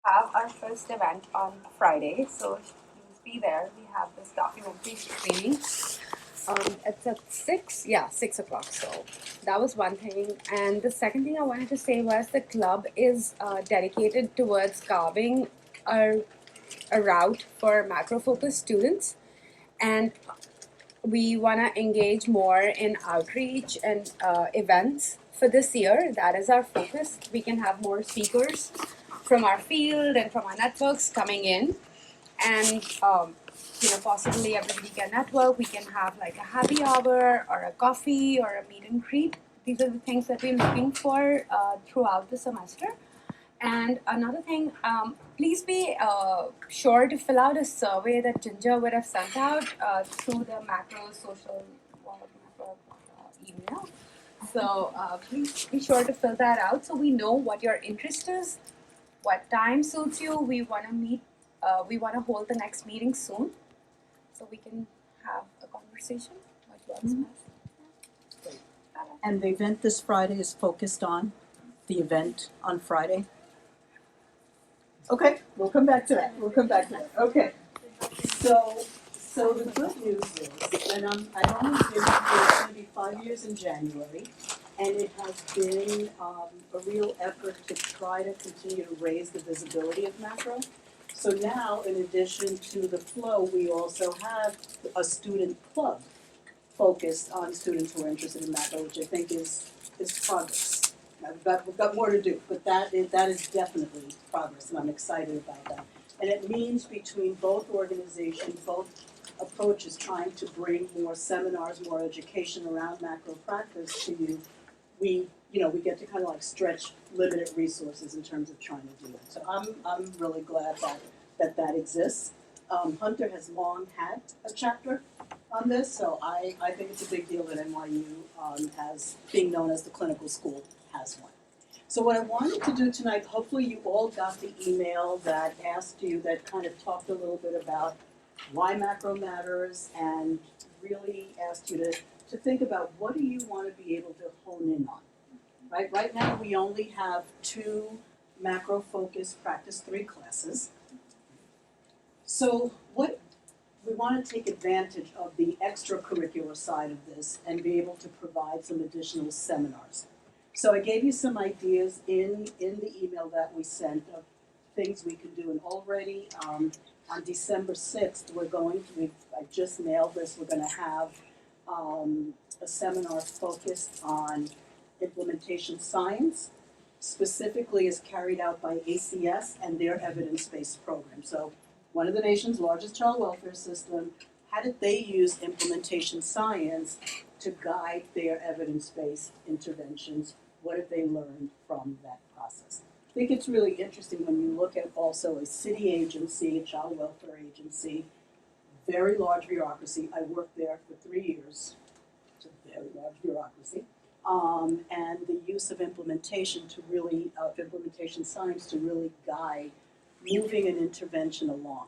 have our first event on Friday, so please be there. We have this documentary screening. It's at 6, yeah, 6 o'clock. So that was one thing. And the second thing I wanted to say was the club is dedicated towards carving a route for macro focus students. And we want to engage more in outreach and events for this year. That is our focus. We can have more speakers from our field and from our networks coming in, and possibly everybody can network. We can have like a happy hour or a coffee or a meet and greet. These are the things that we're looking for throughout the semester. And another thing, please be sure to fill out a survey that Ginger would have sent out through the macro social network email. So please be sure to fill that out so we know what your interest is, what time suits you. We want to meet. We want to hold the next meeting soon, so we can have a conversation. What works best. And the event this Friday is focused on the event on Friday? Okay, we'll come back to that. Okay. So the good news is, and I've only been here, it's going to be 5 years in January, and it has been a real effort to try to continue to raise the visibility of macro. So now, in addition to the flow, we also have a student club focused on students who are interested in macro, which I think is progress. Now, we've got more to do, but that is definitely progress, and I'm excited about that. And it means between both organizations, both approaches, trying to bring more seminars, more education around macro practice to you. We get to kind of like stretch limited resources in terms of trying to do that. So I'm really glad that exists. Hunter has long had a chapter on this, so I think it's a big deal that NYU, as being known as the clinical school, has one. So what I wanted to do tonight, hopefully you all got the email that asked you, that kind of talked a little bit about why macro matters, and really asked you to think about what do you want to be able to hone in on. Right now we only have 2 macro focused practice 3 classes. So what we want to take advantage of the extracurricular side of this and be able to provide some additional seminars. So I gave you some ideas in the email that we sent of things we can do, and already on December 6th I just nailed this, we're going to have a seminar focused on implementation science, specifically is carried out by ACS and their evidence-based program. So one of the nation's largest child welfare system, how did they use implementation science to guide their evidence-based interventions? What have they learned from that process? I think it's really interesting when you look at also a city agency, a child welfare agency, very large bureaucracy. I worked there for 3 years. It's a very large bureaucracy. And the use of implementation implementation science to really guide moving an intervention along.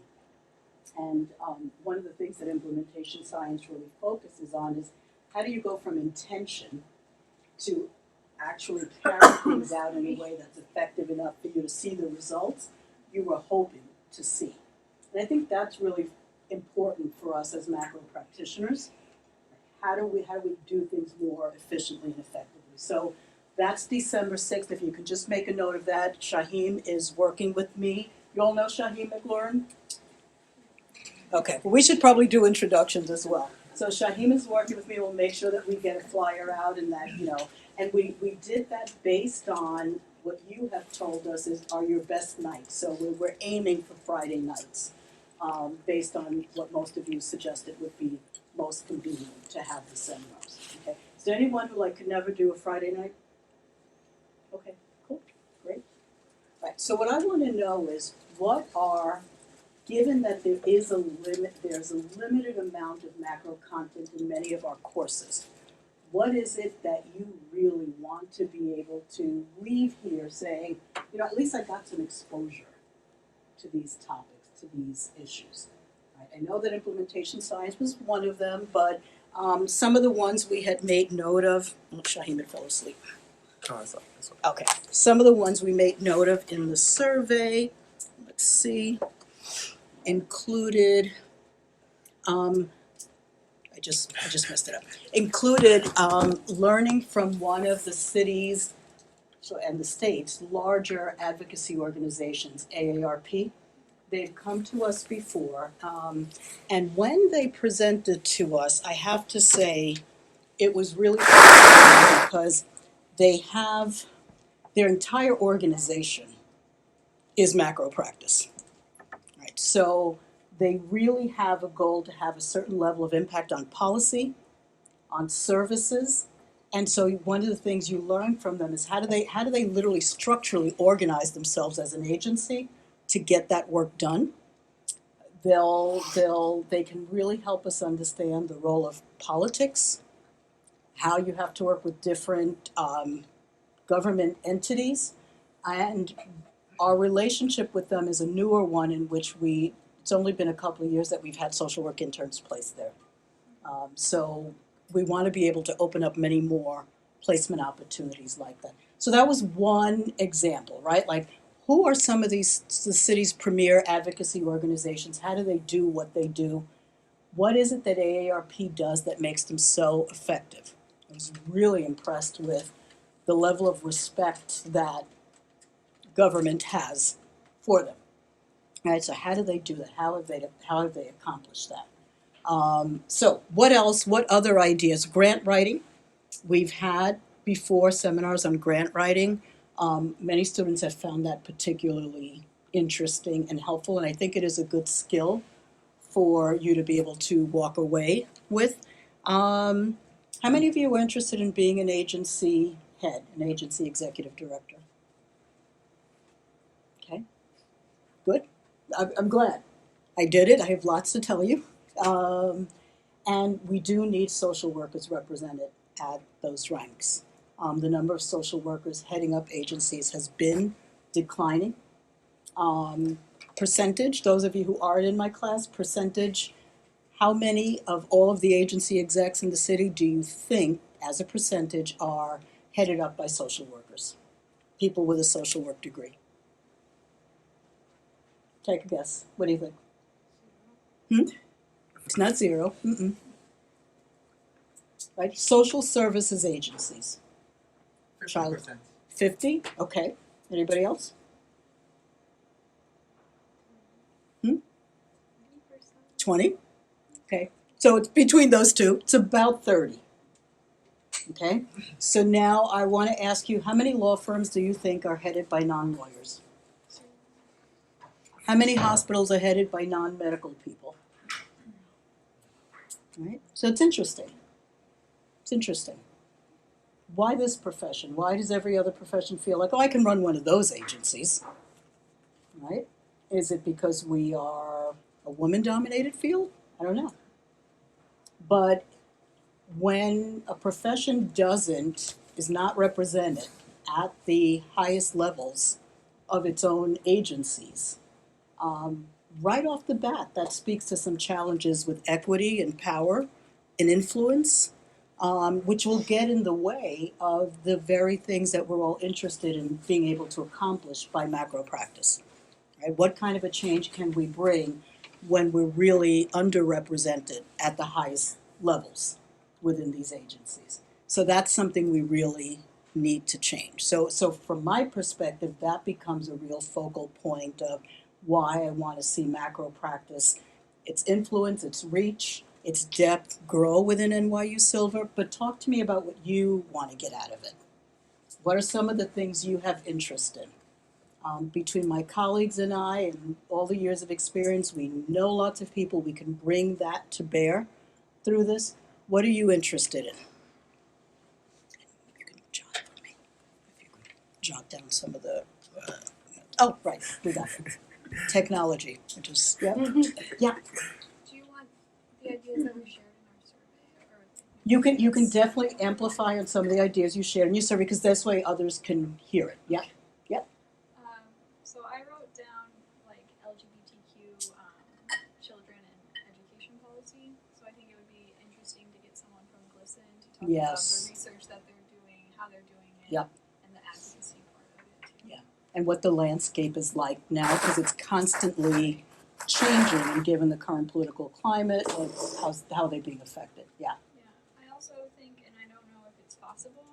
And one of the things that implementation science really focuses on is how do you go from intention to actually carry things out in a way that's effective enough for you to see the results you were hoping to see. And I think that's really important for us as macro practitioners. How do we do things more efficiently and effectively? So that's December 6th. If you could just make a note of that. Shaheen is working with me. You all know Shaheen McLaurin? Okay, well, we should probably do introductions as well. So Shaheen is working with me. We'll make sure that we get a flyer out and that, and we did that based on what you have told us are your best nights. So we're aiming for Friday nights, based on what most of you suggested would be most convenient to have the seminars. Okay, is there anyone who could never do a Friday night? Okay, cool, great. Right. So what I want to know is given that there's a limited amount of macro content in many of our courses, what is it that you really want to be able to leave here saying, at least I got some exposure to these topics, to these issues. Right? I know that implementation science was one of them, but some of the ones we had made note of, Shaheen had fell asleep. Okay, some of the ones we made note of in the survey see, included, I just messed it up. Included learning from one of the cities and the state's larger advocacy organizations, AARP. They've come to us before, and when they presented to us, I have to say, it was really fascinating because they have, their entire organization is macro practice. Right? So they really have a goal to have a certain level of impact on policy, on services. And so one of the things you learn from them is how do they literally structurally organize themselves as an agency to get that work done. They can really help us understand the role of politics, how you have to work with different government entities, and our relationship with them is a newer one in which it's only been a couple of years that we've had social work interns placed there. So we want to be able to open up many more placement opportunities like that. So that was one example, right? Like, who are some of the city's premier advocacy organizations? How do they do what they do? What is it that AARP does that makes them so effective? I was really impressed with the level of respect that government has for them. Right, so how do they do that? How have they accomplished that? So what else? What other ideas? Grant writing. We've had before seminars on grant writing. Many students have found that particularly interesting and helpful, and I think it is a good skill for you to be able to walk away with. How many of you are interested in being an agency head, an agency executive director? Okay, good. I'm glad. I did it. I have lots to tell you. And we do need social workers represented at those ranks. The number of social workers heading up agencies has been declining. Percentage, those of you who aren't in my class, percentage, how many of all of the agency execs in the city do you think, as a percentage, are headed up by social workers? People with a social work degree. Take a guess. What do you think? It's not zero. Right? Social services agencies. 50%. 50? Okay. Anybody else? 20? Okay. So it's between those two. It's about 30. Okay. So now I want to ask you, how many law firms do you think are headed by non-lawyers? How many hospitals are headed by non-medical people? Right? So it's interesting. It's interesting. Why this profession? Why does every other profession feel like, oh, I can run one of those agencies? Right? Is it because we are a woman-dominated field? I don't know. But when a profession is not represented at the highest levels of its own agencies, right off the bat, that speaks to some challenges with equity and power and influence, which will get in the way of the very things that we're all interested in being able to accomplish by macro practice. Right? What kind of a change can we bring when we're really underrepresented at the highest levels within these agencies? So that's something we really need to change. So from my perspective, that becomes a real focal point of why I want to see macro practice, its influence, its reach, its depth grow within NYU Silver. But talk to me about what you want to get out of it. What are some of the things you have interest in? Between my colleagues and I and all the years of experience, we know lots of people. We can bring that to bear through this. What are you interested in? You can jot for me. If you could jot down some of the. Oh, right, we got it. Technology, which is yeah. Do you want the ideas that we shared in our survey, or You can definitely amplify on some of the ideas you shared in your survey because this way others can hear it. Yeah. So I wrote down like LGBTQ children and education policy. So I think it would be interesting to get someone from GLSEN to talk about Yes. the research that they're doing, how they're doing it, Yep. and the advocacy part of it too. Yeah. and what the landscape is like now, because it's constantly changing, and given the current political climate, like how they're being affected. Yeah. Yeah, I also think, and I don't know if it's possible,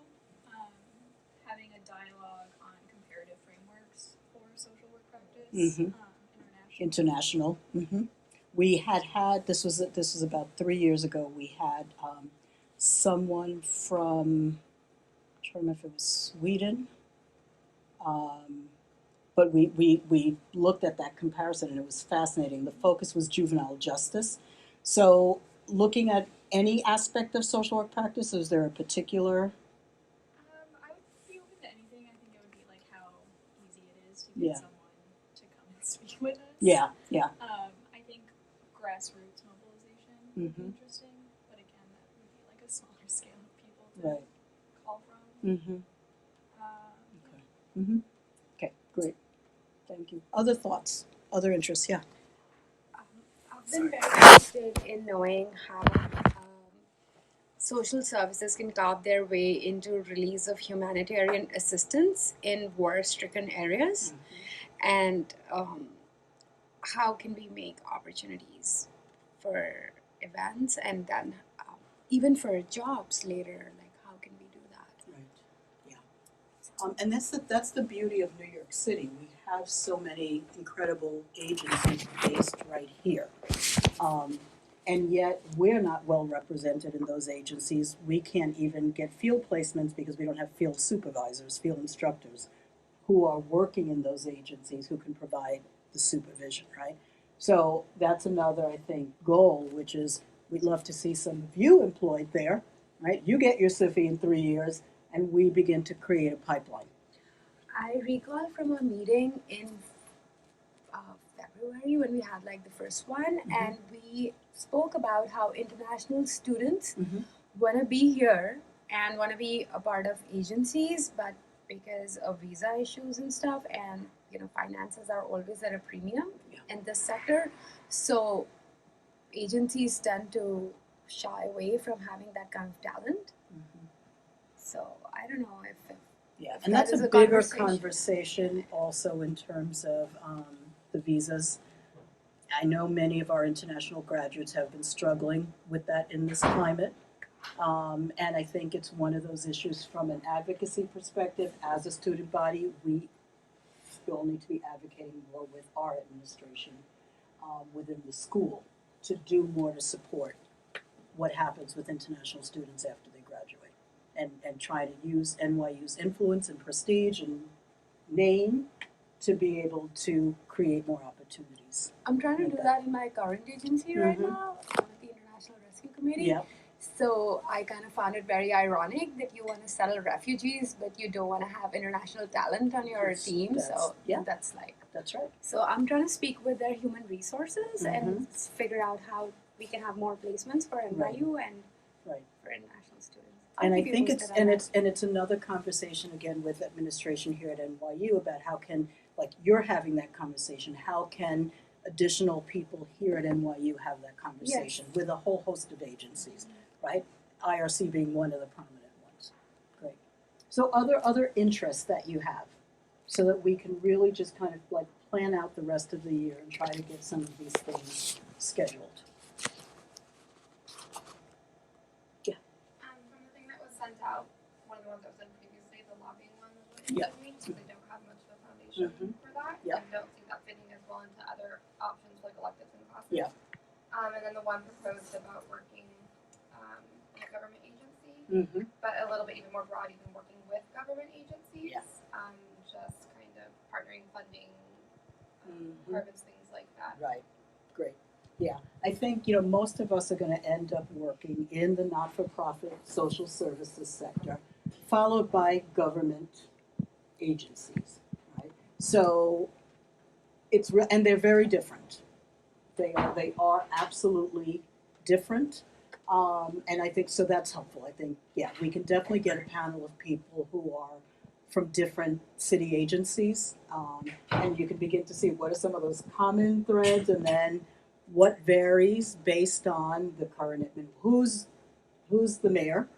having a dialogue on comparative frameworks for social work practice, Mhm. International. We had this was about 3 years ago. We had someone from, I'm trying to remember if it was Sweden. But we looked at that comparison and it was fascinating. The focus was juvenile justice. So looking at any aspect of social work practice, is there a particular? I would be open to anything. I think it would be like how easy it is to Yeah. get someone to come and speak with us. Yeah. I think grassroots mobilization would be Mhm. interesting, but again, that would be like a smaller scale of people to Right. call from. Mm-hmm. Yeah. Mm-hmm. Okay, great. Thank you. Other thoughts? Other interests? Yeah. I've been very interested in knowing how social services can carve their way into release of humanitarian assistance in war-stricken areas, and how can we make opportunities for events and then even for jobs later, like how can we do that? Right. Yeah. And that's the beauty of New York City. We have so many incredible agencies based right here. And yet we're not well represented in those agencies. We can't even get field placements because we don't have field supervisors, field instructors who are working in those agencies who can provide the supervision, right? So that's another, I think, goal, which is we'd love to see some of you employed there, right? You get your CIFI in 3 years and we begin to create a pipeline. I recall from a meeting in February when we had like the first one, and we spoke about how international students want to be here and want to be a part of agencies, but because of visa issues and stuff, and finances are always at a premium in this sector, so agencies tend to shy away from having that kind of talent. So I don't know if Yeah, if and that that's is a a bigger conversation. conversation also in terms of the visas. I know many of our international graduates have been struggling with that in this climate. And I think it's one of those issues from an advocacy perspective. As a student body, we all need to be advocating more with our administration within the school to do more to support what happens with international students after they graduate, and try to use NYU's influence and prestige and name to be able to create more opportunities. I'm trying to like do that. that in my current agency right Mhm. now with the International Rescue Committee. Yeah, So I kind of found it very ironic that you want to settle refugees, but you don't want to have international talent on your team. So that's like, that's right. so I'm trying to speak with their human resources and figure out how we can have more placements for NYU and Right. for international students. And I keep you think posted it's on that. it's another conversation again with administration here at NYU about how can, like you're having that conversation, how can additional people here at NYU have that conversation with a whole host of agencies, right? IRC being one of the prominent ones. Great. So other interests that you have, so that we can really just kind of like plan out the rest of the year and try to get some of these things scheduled. From the thing that was sent out, one of the ones that was done previously, the lobbying one was what Yeah. interested me, because they don't have much of a foundation for that. Yeah. And don't see that fitting as well into other options like electives and classes. Yeah. And then the one proposed about working in a government agency, but a little bit even more broad, even working with government agencies. Yeah. Just kind of partnering, funding, programs, things like that. Right, great. Yeah, I think, most of us are gonna end up working in the not-for-profit social services sector, followed by government agencies, right? So and they're very different. They are absolutely different. And I think, so that's helpful. I think, we can definitely get a panel of people who are from different city agencies. And you can begin to see what are some of those common threads, and then what varies based on the current who's the mayor,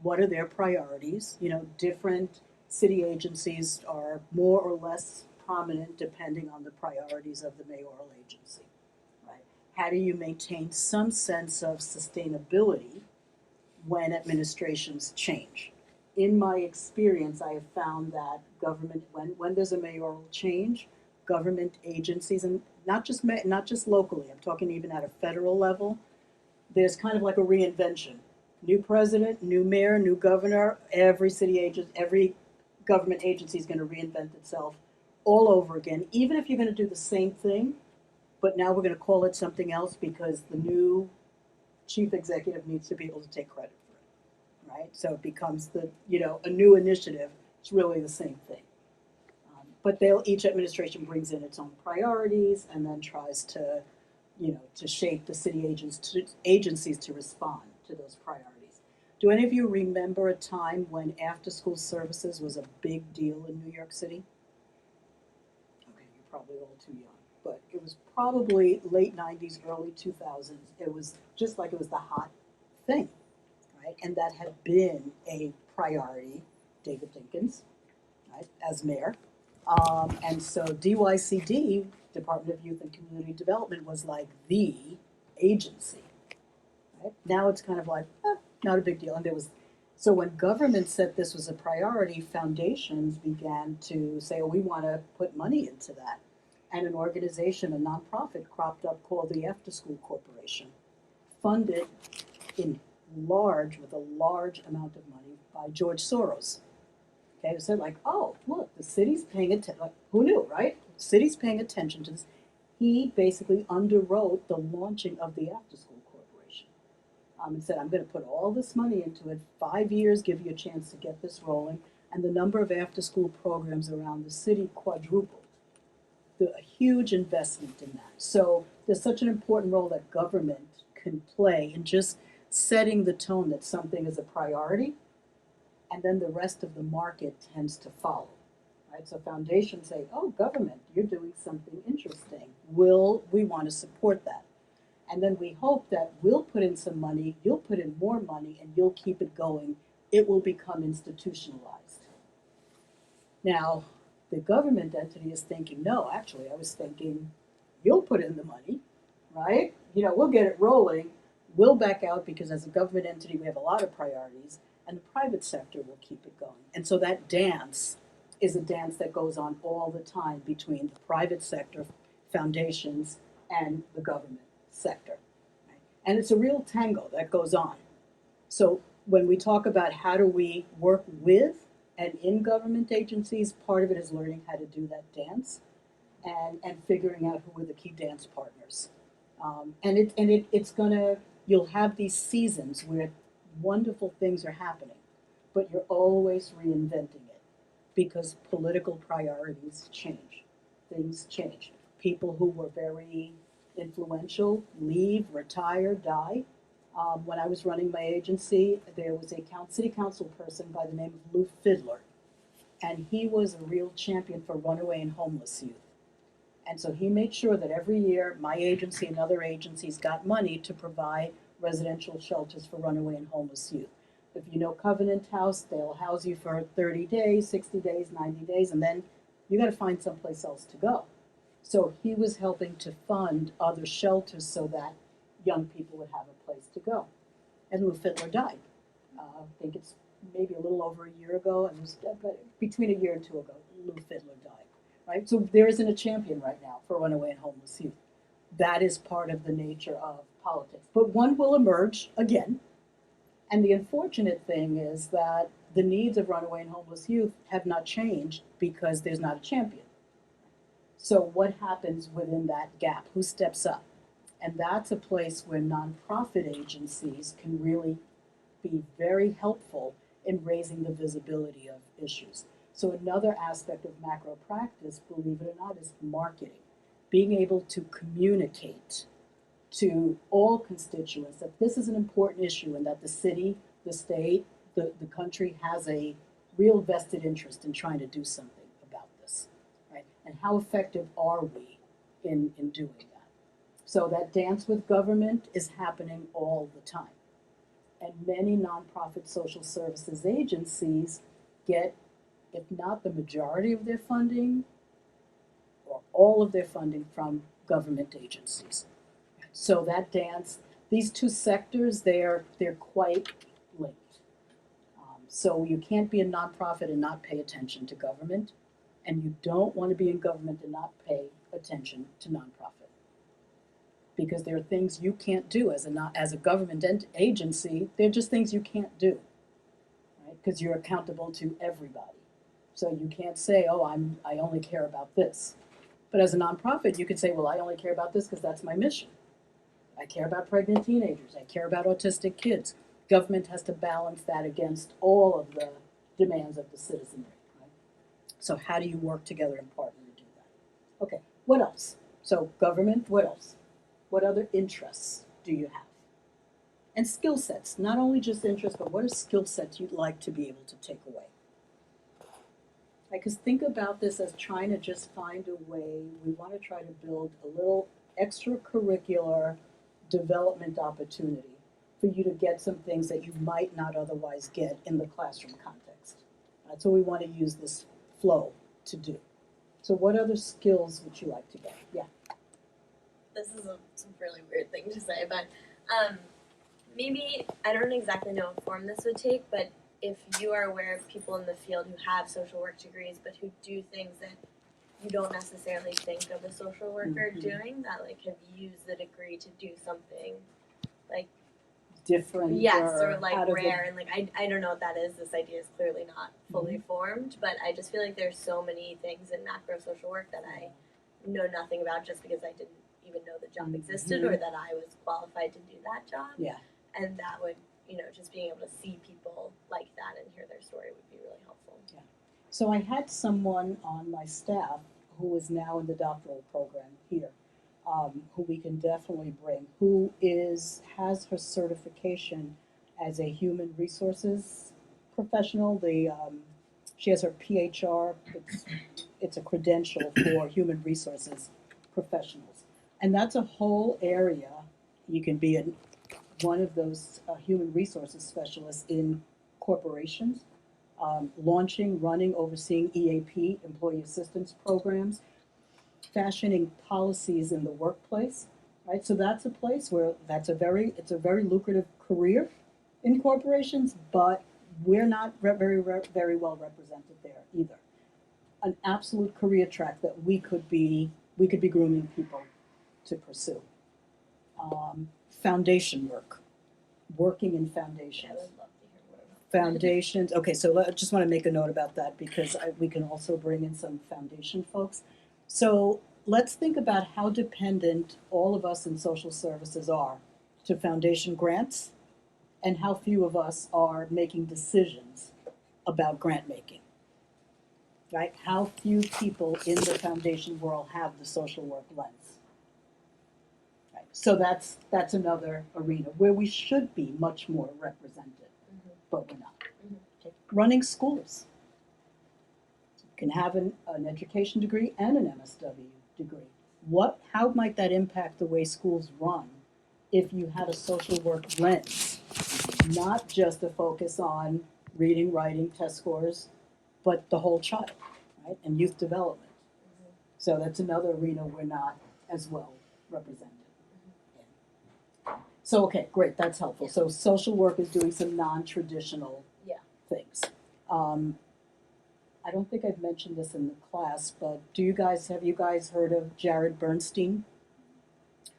what are their priorities, different city agencies are more or less prominent depending on the priorities of the mayoral agency, right? How do you maintain some sense of sustainability when administrations change? In my experience, I have found that government, when there's a mayoral change, government agencies, and not just locally, I'm talking even at a federal level, there's kind of like a reinvention. New president, new mayor, new governor, every city agent, every government agency is going to reinvent itself all over again, even if you're going to do the same thing, but now we're going to call it something else because the new chief executive needs to be able to take credit for it, right? So it becomes a new initiative. It's really the same thing. But each administration brings in its own priorities and then tries to, to shape the city agencies to respond to those priorities. Do any of you remember a time when after-school services was a big deal in New York City? Okay, you're probably all too young, but it was probably late 90s, early 2000s. It was just like it was the hot thing, right? And that had been a priority, David Dinkins, right, as mayor. And so DYCD, Department of Youth and Community Development, was like the agency. Right? Now it's kind of like, not a big deal. And so when government said this was a priority, foundations began to say, oh, we want to put money into that. And an organization, a nonprofit, cropped up called the After School Corporation, funded with a large amount of money by George Soros. Okay, so like, oh, look, the city's paying attention. Like, who knew, right? The city's paying attention to this. He basically underwrote the launching of the After School Corporation and said, I'm going to put all this money into it, 5 years, give you a chance to get this rolling. And the number of after-school programs around the city quadrupled. A huge investment in that. So there's such an important role that government can play in just setting the tone that something is a priority, and then the rest of the market tends to follow, right? So foundations say, oh, government, you're doing something interesting. We want to support that. And then we hope that we'll put in some money, you'll put in more money, and you'll keep it going. It will become institutionalized. Now, the government entity is thinking, no, actually, I was thinking, you'll put in the money, right? We'll get it rolling. We'll back out because as a government entity, we have a lot of priorities. And the private sector will keep it going. And so that dance is a dance that goes on all the time between the private sector, foundations, and the government sector. Right? And it's a real tango that goes on. So when we talk about how do we work with and in government agencies, part of it is learning how to do that dance and figuring out who are the key dance partners. You'll have these seasons where wonderful things are happening, but you're always reinventing it because political priorities change. Things change. People who were very influential leave, retire, die. When I was running my agency, there was a city council person by the name of Lou Fidler, and he was a real champion for runaway and homeless youth. And so he made sure that every year my agency and other agencies got money to provide residential shelters for runaway and homeless youth. If you know Covenant House, they'll house you for 30 days, 60 days, 90 days, and then you got to find someplace else to go. So he was helping to fund other shelters so that young people would have a place to go. And Lou Fidler died. I think it's maybe a little over a year ago, and between a year and two ago, Lou Fidler died. Right? So there isn't a champion right now for runaway and homeless youth. That is part of the nature of politics. But one will emerge again. And the unfortunate thing is that the needs of runaway and homeless youth have not changed because there's not a champion. So what happens within that gap? Who steps up? And that's a place where nonprofit agencies can really be very helpful in raising the visibility of issues. So another aspect of macro practice, believe it or not, is marketing. Being able to communicate to all constituents that this is an important issue and that the city, the state, the country has a real vested interest in trying to do something about this, right? And how effective are we in doing that? So that dance with government is happening all the time. And many nonprofit social services agencies get if not the majority of their funding, or all of their funding from government agencies. So that dance, these two sectors, they're quite linked. So you can't be a nonprofit and not pay attention to government, and you don't want to be in government and not pay attention to nonprofit. Because there are things you can't do as a government agency, they're just things you can't do, right? Because you're accountable to everybody. So you can't say, oh, I only care about this. But as a nonprofit, you could say, well, I only care about this because that's my mission. I care about pregnant teenagers. I care about autistic kids. Government has to balance that against all of the demands of the citizenry, right? So how do you work together and partner to do that? Okay, what else? So government, what else? What other interests do you have? And skill sets, not only just interests, but what are skill sets you'd like to be able to take away? Because think about this as trying to just find a way, we want to try to build a little extracurricular development opportunity for you to get some things that you might not otherwise get in the classroom context. That's what we want to use this flow to do. So what other skills would you like to get? Yeah. This is a really weird thing to say, but maybe, I don't exactly know what form this would take, but if you are aware of people in the field who have social work degrees but who do things that you don't necessarily think of a social worker doing, that like have used the degree to do something like Different yes, or or like out of rare, and like I don't know what that is. This idea is clearly not fully formed, but I just feel like there's so many things in macro social work that I know nothing about just because I didn't even know the job existed or that I was qualified to do that job. Yeah. And that would, just being able to see people like that and hear their story would be really helpful. So I had someone on my staff who is now in the doctoral program here, who we can definitely bring, who has her certification as a human resources professional. She has her PHR. It's a credential for human resources professionals, and that's a whole area. You can be one of those human resources specialists in corporations. Launching, running, overseeing EAP, employee assistance programs, fashioning policies in the workplace, right? So that's a place where it's a very lucrative career in corporations, but we're not very well represented there either. An absolute career track that we could be grooming people to pursue. Foundation work, working in foundations. I would love to hear more about that. Foundations, okay, so I just want to make a note about that because we can also bring in some foundation folks. So let's think about how dependent all of us in social services are to foundation grants and how few of us are making decisions about grant making, right? How few people in the foundation world have the social work lens. Right. So that's another arena where we should be much more represented, but we're not. Okay. Running schools. You can have an education degree and an MSW degree. How might that impact the way schools run if you had a social work lens, not just a focus on reading, writing, test scores, but the whole child, right? And youth development. So that's another arena we're not as well represented. So, okay, great, that's helpful. So social work is doing some non-traditional things. I don't think I've mentioned this in the class, but have you guys heard of Jared Bernstein?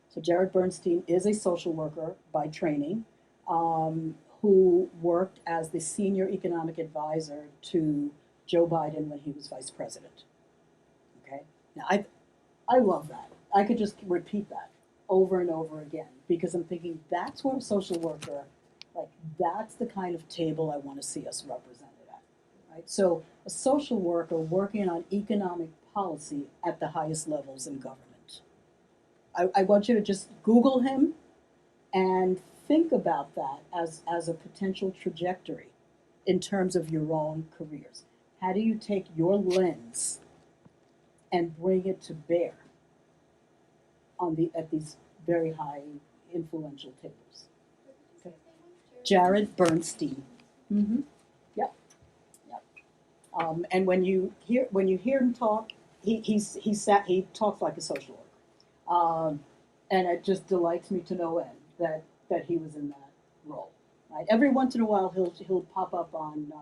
So Jared Bernstein is a social worker by training, who worked as the senior economic advisor to Joe Biden when he was vice president. Okay, now I love that. I could just repeat that over and over again because I'm thinking that's where a social worker, that's the kind of table I want to see us represented at, right? So a social worker working on economic policy at the highest levels in government. I want you to just Google him and think about that as a potential trajectory in terms of your own careers. How do you take your lens and bring it to bear at these very high influential tables? Okay. Jared Bernstein. Yep. And when you hear him talk, he talks like a social worker. And it just delights me to no end that he was in that role. Right? Every once in a while, he'll pop up on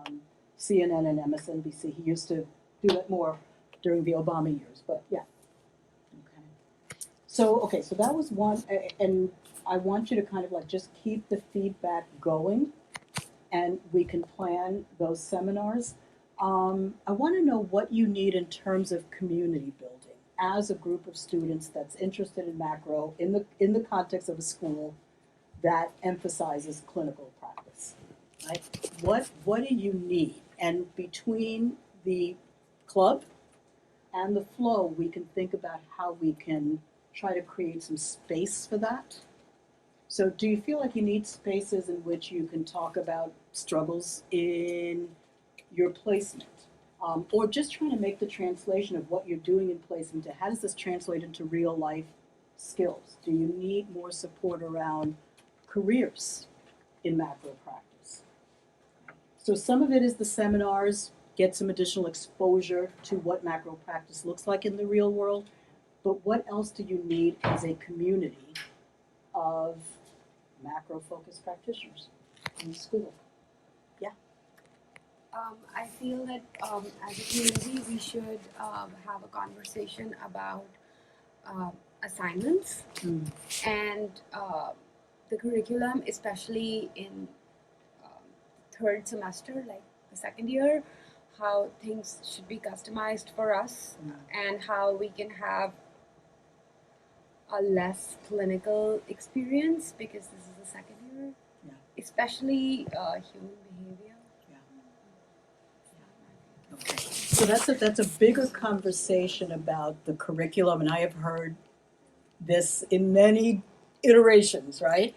CNN and MSNBC. He used to do that more during the Obama years, but yeah. Okay, so that was one, and I want you to kind of like just keep the feedback going, and we can plan those seminars. I want to know what you need in terms of community building as a group of students that's interested in macro in the context of a school that emphasizes clinical practice. Right? What do you need? And between the club and the flow, we can think about how we can try to create some space for that. So do you feel like you need spaces in which you can talk about struggles in your placement? Or just trying to make the translation of what you're doing in placement to how does this translate into real life skills? Do you need more support around careers in macro practice? So some of it is the seminars, get some additional exposure to what macro practice looks like in the real world. But what else do you need as a community of macro-focused practitioners in the school? I feel that as a community, we should have a conversation about assignments and the curriculum, especially in third semester, like the second year, how things should be customized for us and how we can have a less clinical experience because this is the second year, especially human behavior. Okay. So that's a bigger conversation about the curriculum, and I have heard this in many iterations, right?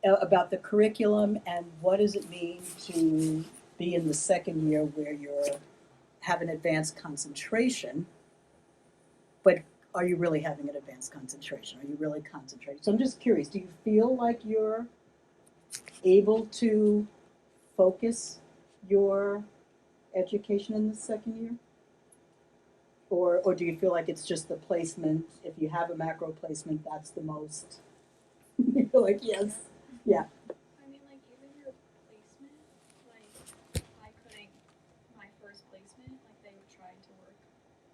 About the curriculum and what does it mean to be in the second year where you're have an advanced concentration, but are you really having an advanced concentration? Are you really concentrating? So I'm just curious, do you feel like you're able to focus your education in the second year? Or do you feel like it's just the placement, if you have a macro placement, that's the most, you feel like, yes, yeah. I mean, like, even your placement, like, I couldn't, my first placement, like, they tried to work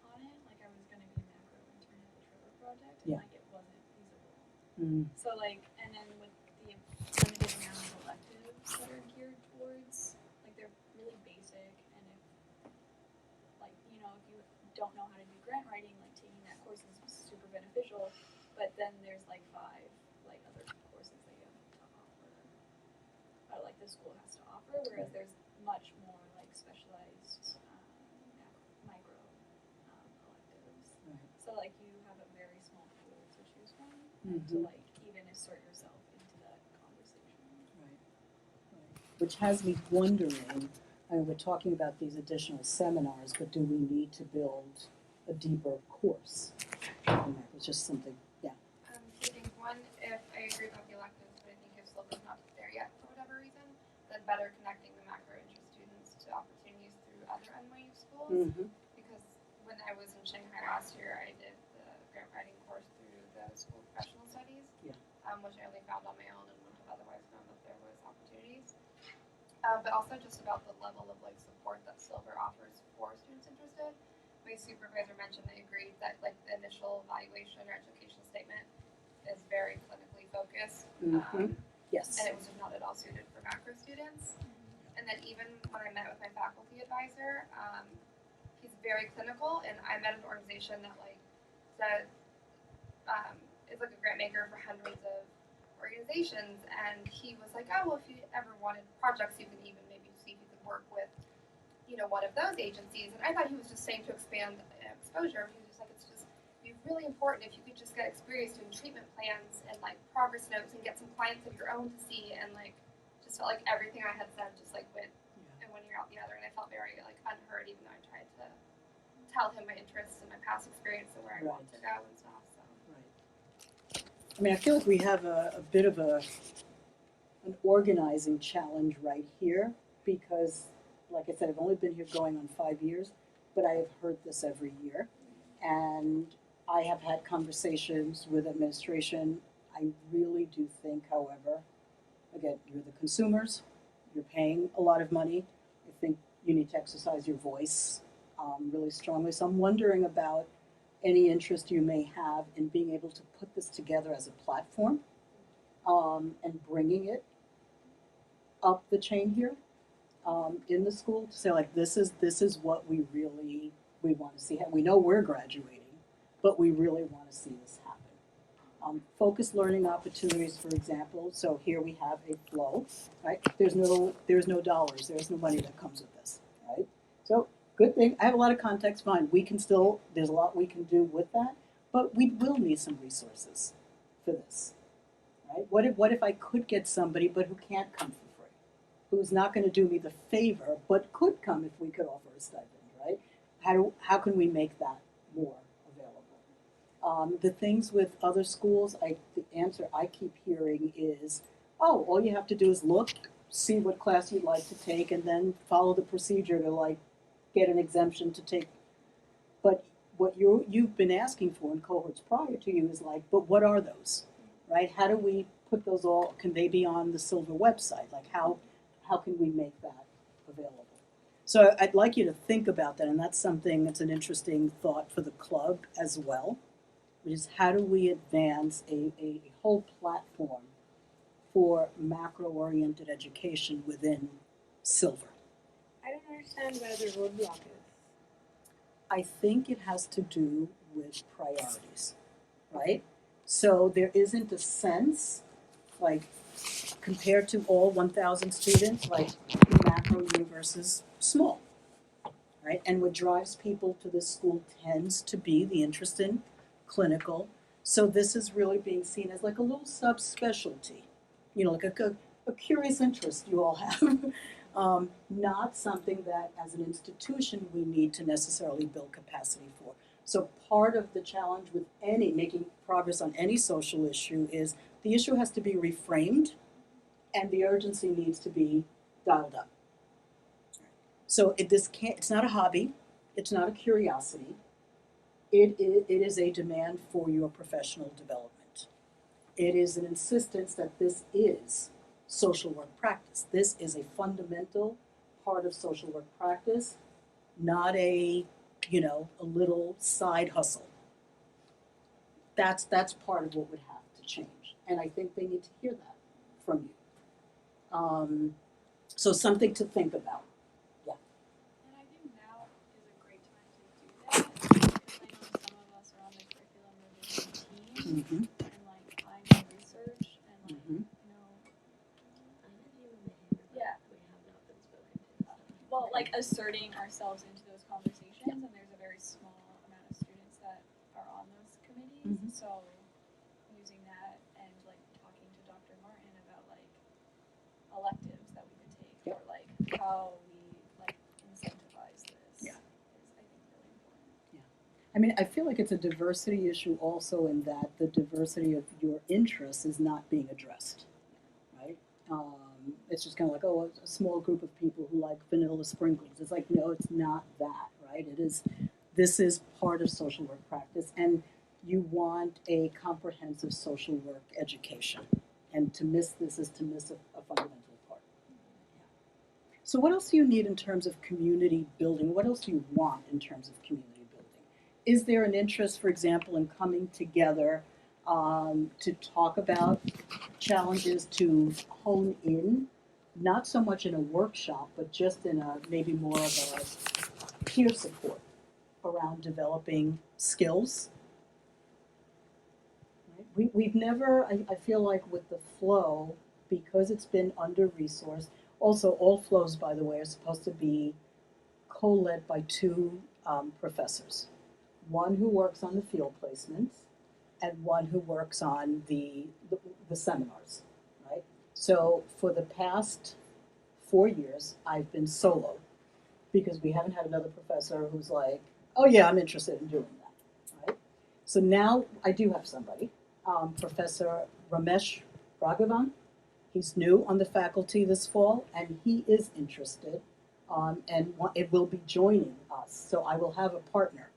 on it, like, I was gonna be a macro intern at the Trevor Project, and, Yeah. like, it wasn't feasible. Mm. So, like, and then with the limited amount of electives that are geared towards, like, they're really basic, and if, like, you know, if you don't know how to do grant writing, like, taking that course is super beneficial, but then there's, like, 5, like, other courses that you have to offer, or, like, the school has to offer, whereas there's much more, like, specialized, micro, electives. Right. So, like, you have a very small pool to choose from, to, Mhm. like, even assert yourself into that conversation. Right. Which has me wondering, I mean, we're talking about these additional seminars, but do we need to build a deeper course? It's just something, Two things. One, if I agree about the electives, but I think if Silver's not there yet for whatever reason, then better connecting the macro interest students to opportunities through other NYU schools. Mm-hmm. Because when I was in Shanghai last year, I did the grant writing course through the School of Professional Studies, which I only found on my own and wouldn't have otherwise known that there was opportunities. But also just about the level of like support that Silver offers for students interested. My supervisor mentioned they agreed that like the initial evaluation or education statement is very clinically focused. Yes. And it was just not at all suited for macro students. And then even when I met with my faculty advisor, he's very clinical, and I met an organization that like that is like a grant maker for hundreds of organizations, and he was like, oh, well, if you ever wanted projects, you can even maybe see if you could work with, you know, one of those agencies. And I thought he was just saying to expand exposure. He was just like, it's just be really important if you could just get experience doing treatment plans and like progress notes and get some clients of your own to see, and like just felt like everything I had said just like went in one ear out the other, and I felt very like unheard, even though I tried to tell him my interests and my past experience and where I want to go and stuff. So. Right. I mean, I feel like we have a bit of an organizing challenge right here, because like I said, I've only been here going on 5 years, but I have heard this every year. And I have had conversations with administration. I really do think, however, again, you're the consumers, you're paying a lot of money. I think you need to exercise your voice really strongly. So I'm wondering about any interest you may have in being able to put this together as a platform and bringing it up the chain here in the school to say like this is what we want to see. We know we're graduating, but we really want to see this happen. Focused learning opportunities, for example. So here we have a flow, right? There's no dollars. There's no money that comes with this, right? So good thing. I have a lot of context. Fine. We can still. There's a lot we can do with that, but we will need some resources for this, right? What if I could get somebody, but who can't come for free, who's not going to do me the favor, but could come if we could offer a stipend, right? How can we make that more available? The things with other schools, the answer I keep hearing is, oh, all you have to do is look, see what class you'd like to take, and then follow the procedure to like get an exemption to take. But what you've been asking for in cohorts prior to you is like, but what are those, right? How do we put those all? Can they be on the Silver website? Like how can we make that available? So I'd like you to think about that, and that's an interesting thought for the club as well, which is how do we advance a whole platform for macro-oriented education within Silver? I don't understand where the roadblock is. I think it has to do with priorities, right? So there isn't a sense, like, compared to all 1,000 students, like, macro universe is small, right? And what drives people to this school tends to be the interest in clinical. So this is really being seen as like a little subspecialty, like a curious interest you all have. Not something that as an institution we need to necessarily build capacity for. So part of the challenge with making progress on any social issue is the issue has to be reframed and the urgency needs to be dialed up. So it's not a hobby, it's not a curiosity, it is a demand for your professional development. It is an insistence that this is social work practice. This is a fundamental part of social work practice, not a little side hustle. That's part of what would have to change. And I think they need to hear that from you. So something to think about. And I think now is a great time to do that. Because I know some of us are on the curriculum revision team, Mm-hmm. and like I'm in research, and like Mm-hmm. yeah. We have not been spoken to. Well, like asserting ourselves into those conversations, and there's a very small amount of students that are on those committees. Mhm. So using that and like talking to Dr. Martin about like electives that we could take, Yep. or like how we like incentivize this, Yeah. is I think really important. I mean, I feel like it's a diversity issue also in that the diversity of your interests is not being addressed, right? It's just kind of like, oh, a small group of people who like vanilla sprinkles. It's like, no, it's not that, right? This is part of social work practice, and you want a comprehensive social work education. And to miss this is to miss a fundamental part. Yeah. So what else do you need in terms of community building? What else do you want in terms of community building? Is there an interest, for example, in coming together to talk about challenges, to hone in, not so much in a workshop, but just in maybe more of a peer support around developing skills? Right? We've never, I feel like with the flow, because it's been under-resourced, also all flows, by the way, are supposed to be co-led by two professors. One who works on the field placements and one who works on the seminars, right? So for the past 4 years, I've been solo because we haven't had another professor who's like, oh yeah, I'm interested in doing that, right? So now I do have somebody, Professor Ramesh Raghavan. He's new on the faculty this fall, and he is interested and it will be joining us. So I will have a partner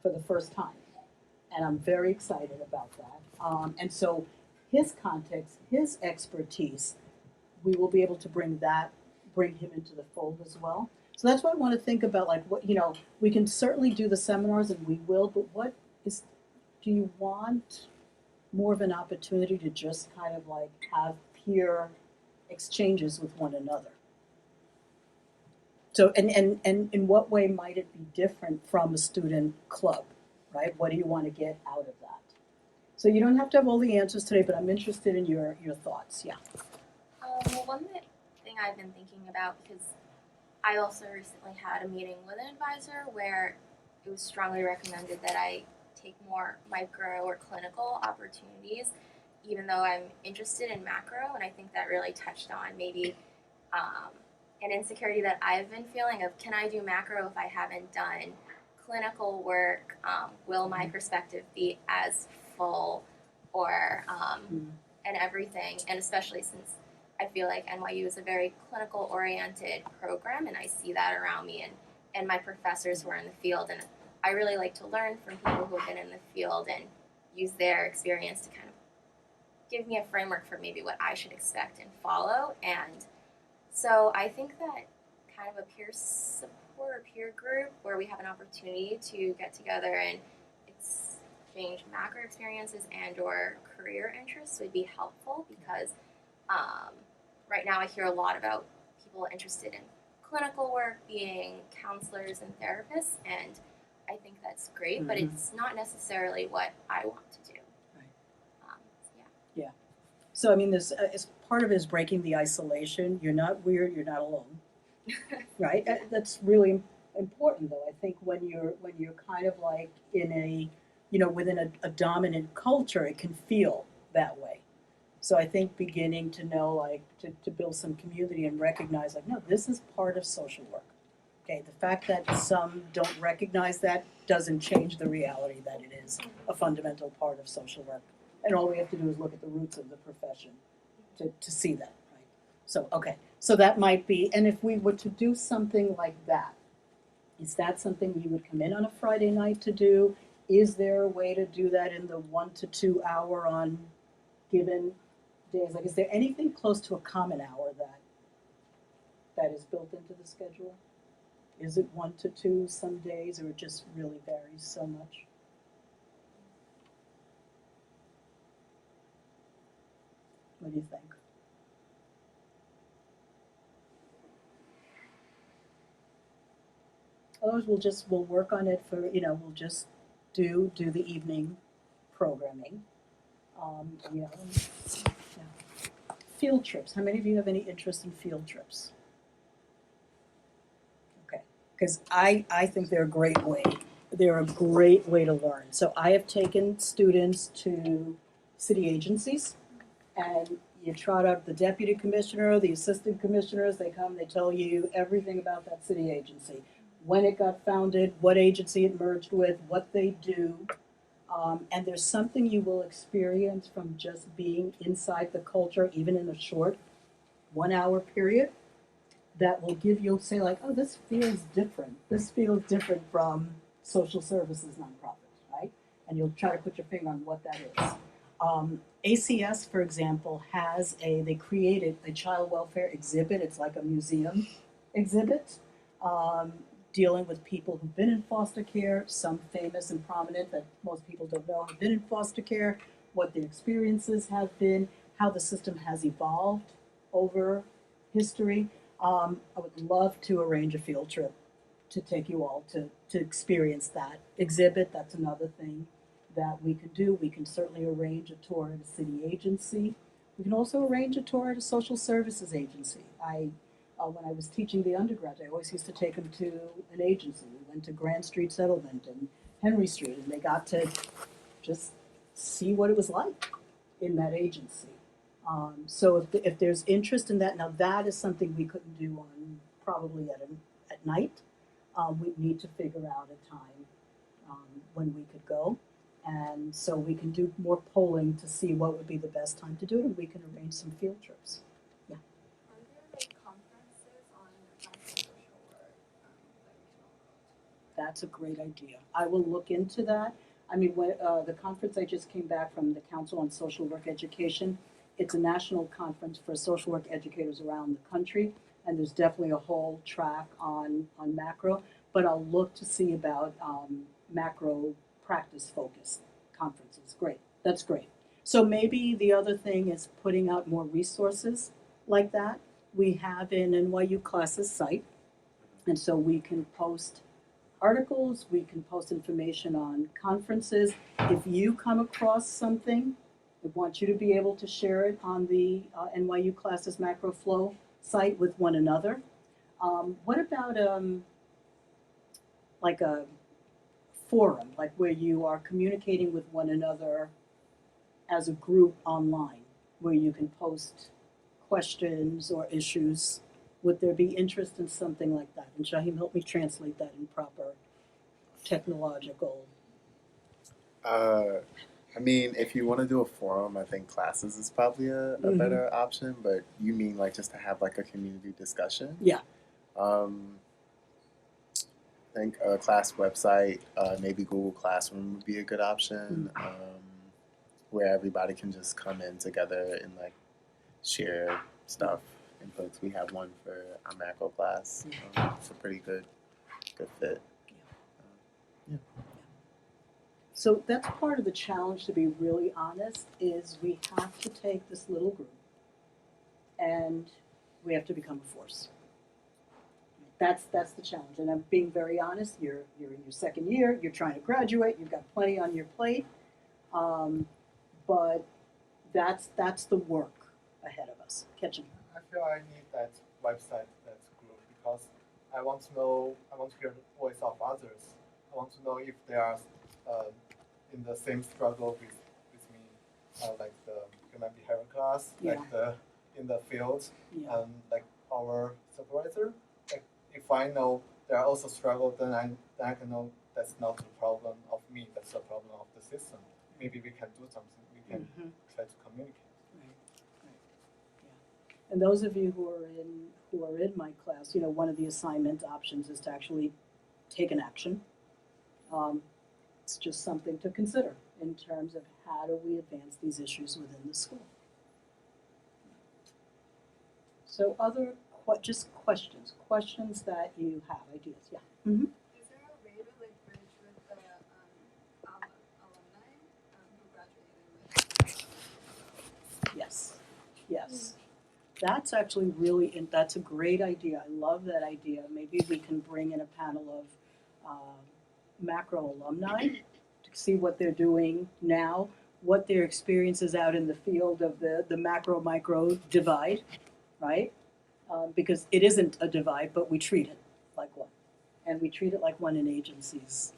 for the first time, and I'm very excited about that. And so his context, his expertise, we will be able to bring him into the fold as well. So that's what I want to think about, like what, we can certainly do the seminars and we will, but do you want more of an opportunity to just kind of like have peer exchanges with one another? So, and in what way might it be different from a student club, right? What do you want to get out of that? So you don't have to have all the answers today, but I'm interested in your thoughts, yeah. Well, one thing I've been thinking about, because I also recently had a meeting with an advisor where it was strongly recommended that I take more micro or clinical opportunities, even though I'm interested in macro, and I think that really touched on maybe an insecurity that I've been feeling of, can I do macro if I haven't done clinical work? Will my perspective be as full or and everything? And especially since I feel like NYU is a very clinical oriented program, and I see that around me and my professors who are in the field, and I really like to learn from people who have been in the field and use their experience to kind of give me a framework for maybe what I should expect and follow. And so I think that kind of a peer support or peer group where we have an opportunity to get together and exchange macro experiences and or career interests would be helpful, because right now I hear a lot about people interested in clinical work being counselors and therapists, and I think that's great, but it's not necessarily what I want to do. Right. Yeah. So I mean, this is part of it is breaking the isolation. You're not weird. You're not alone, right? That's really important, though. I think when you're kind of like in a, within a dominant culture, it can feel that way. So I think beginning to know, like, to build some community and recognize, like, no, this is part of social work. Okay, the fact that some don't recognize that doesn't change the reality that it is a fundamental part of social work. And all we have to do is look at the roots of the profession to see that, right? So, okay, so that might be, and if we were to do something like that, is that something you would come in on a Friday night to do? Is there a way to do that in the 1 to 2 hour on given days? Like, is there anything close to a common hour that is built into the schedule? Is it 1 to 2 some days, or it just really varies so much? What do you think? Otherwise, we'll work on it for, we'll just do the evening programming. Yeah. Field trips. How many of you have any interest in field trips? Okay, because I think they're a great way. They're a great way to learn. So I have taken students to city agencies, and you trot out the deputy commissioner, the assistant commissioners. They come, they tell you everything about that city agency, when it got founded, what agency it merged with, what they do. And there's something you will experience from just being inside the culture, even in a short 1 hour period, that will give you, say, like, oh, this feels different. This feels different from social services nonprofits, right? And you'll try to put your finger on what that is. ACS, for example, they created a child welfare exhibit. It's like a museum exhibit, dealing with people who've been in foster care, some famous and prominent that most people don't know have been in foster care, what their experiences have been, how the system has evolved over history. I would love to arrange a field trip to take you all to experience that exhibit. That's another thing that we could do. We can certainly arrange a tour at a city agency. We can also arrange a tour at a social services agency. When I was teaching the undergrad, I always used to take them to an agency. We went to Grand Street Settlement and Henry Street, and they got to just see what it was like in that agency. So if there's interest in that, now that is something we couldn't do on probably at night. We'd need to figure out a time when we could go. And so we can do more polling to see what would be the best time to do it, and we can arrange some field trips. Are there like conferences on social work That's a great idea. I will look into that. I mean, when, the conference I just came back from, the Council on Social Work Education, it's a national conference for social work educators around the country, and there's definitely a whole track on macro, but I'll look to see about macro practice focused conferences. Great, that's great. So maybe the other thing is putting out more resources like that. We have an NYU Classes site, and so we can post articles, we can post information on conferences. If you come across something, I want you to be able to share it on the NYU Classes Macro Flow site with one another. What about like a forum, like where you are communicating with one another as a group online, where you can post questions or issues? Would there be interest in something like that? And Shahim, help me translate that in proper technological. I mean, if you want to do a forum, I think classes is probably a better option. But you mean like just to have like a community discussion? Yeah. I think a class website, maybe Google Classroom would be a good option, where everybody can just come in together and like share stuff. Inputs. We have one for our macro class. It's a pretty good fit. So that's part of the challenge, to be really honest, is we have to take this little group and we have to become a force. That's the challenge. And I'm being very honest, you're in your second year, you're trying to graduate, you've got plenty on your plate. But that's the work ahead of us. Kitchen. I feel I need that website, that group, because I want to hear the voice of others. I want to know if they are in the same struggle with me, like the human behavior class, Yeah. like in the field, Yeah. like our supervisor. Like if I know they are also struggle, then I can know that's not the problem of me, that's the problem of the system. Maybe we can do something. We can try to communicate. And those of you who are in my class, one of the assignment options is to actually take an action. It's just something to consider in terms of how do we advance these issues within the school. So other just questions that you have, ideas, yeah. Mm-hmm. Is there a way to like bridge with the alumni who graduated with? Yes. That's actually that's a great idea. I love that idea. Maybe we can bring in a panel of macro alumni to see what they're doing now, what their experience is out in the field of the macro-micro divide, right? Because it isn't a divide, but we treat it like one. And we treat it like one in agencies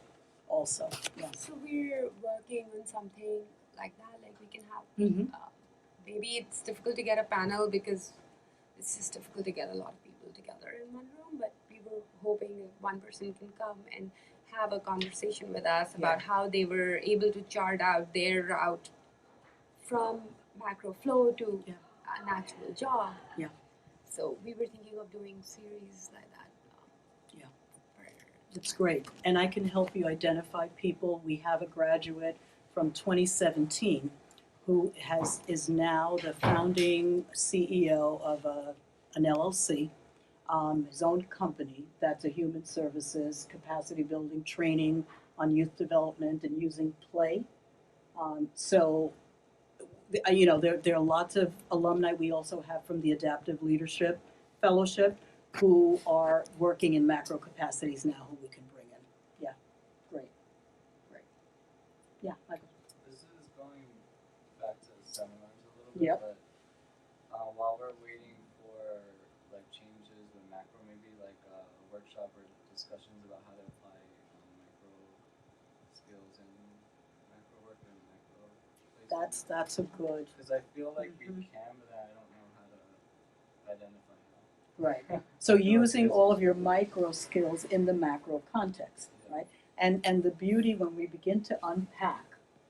also. Yeah. So we're working on something like that, like we can have Mm-hmm. maybe it's difficult to get a panel because it's just difficult to get a lot of people together in one room, but we were hoping that one person can come and have a conversation with us about how they were able to chart out their route from macro flow to an actual job. Yeah. So we were thinking of doing series like that. It's great. And I can help you identify people. We have a graduate from 2017 who is now the founding CEO of an LLC, his own company that's a human services, capacity building, training on youth development and using play. So there are lots of alumni we also have from the Adaptive Leadership Fellowship who are working in macro capacities now who we can bring in. Yeah, great. Yeah, Michael. This is going back to seminars a little Yep. bit, but while we're waiting for like changes with macro, maybe like a workshop or discussions about how to apply micro skills in macro work and macro places. That's a good. Because I feel like we can, but I don't know how to identify how. Right. So using all of your micro skills in the macro context, right? And the beauty when we begin to unpack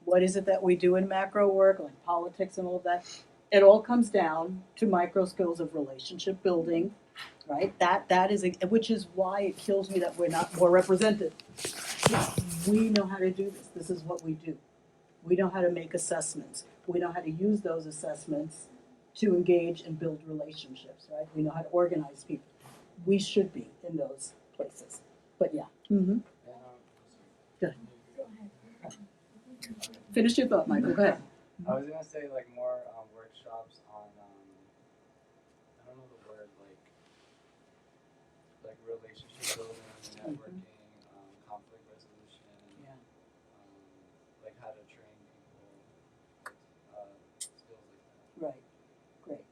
what is it that we do in macro work, like politics and all of that, it all comes down to micro skills of relationship building, right? That is, which is why it kills me that we're not more represented. We know how to do this. This is what we do. We know how to make assessments. We know how to use those assessments to engage and build relationships, right? We know how to organize people. We should be in those places. But yeah. Mm-hmm. Go ahead. Finish your thought, Michael. Go ahead. I was gonna say like more workshops on I don't know the word like relationship building, networking, conflict resolution, Yeah. like how to train people, skills like that. Right. Great.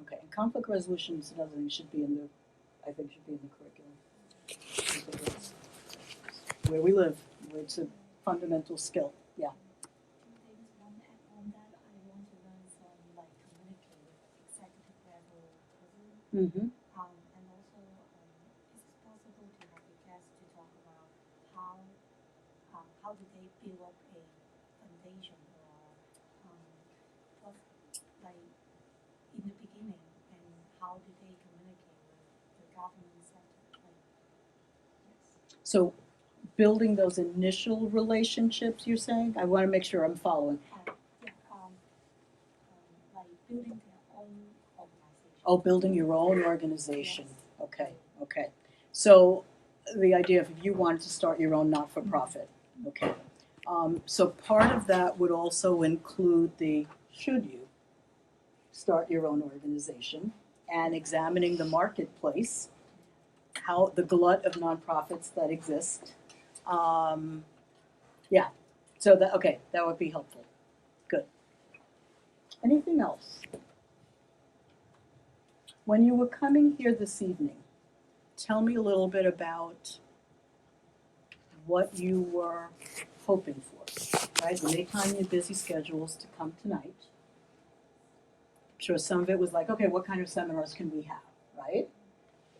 Okay. And conflict resolution is another thing should be in the, I think should be in the curriculum. Because it's where we live, where it's a fundamental skill. Yeah. There is one add-on that I want to learn some like communicate with executive level person. Mm-hmm. And also, is it possible to have a guest to talk about how do they build up a foundation or what like in the beginning and how do they communicate with the government sector? Like, yes. So building those initial relationships, you're saying? I want to make sure I'm following. Like building their own organization. Oh, building your own organization. Okay, okay. So the idea of if you wanted to start your own not-for-profit, okay. So part of that would also include the should you start your own organization and examining the marketplace, how the glut of nonprofits that exist. Yeah, so that, okay, that would be helpful. Good. Anything else? When you were coming here this evening, tell me a little bit about what you were hoping for, right? You made time in your busy schedules to come tonight. I'm sure some of it was like, okay, what kind of seminars can we have, right?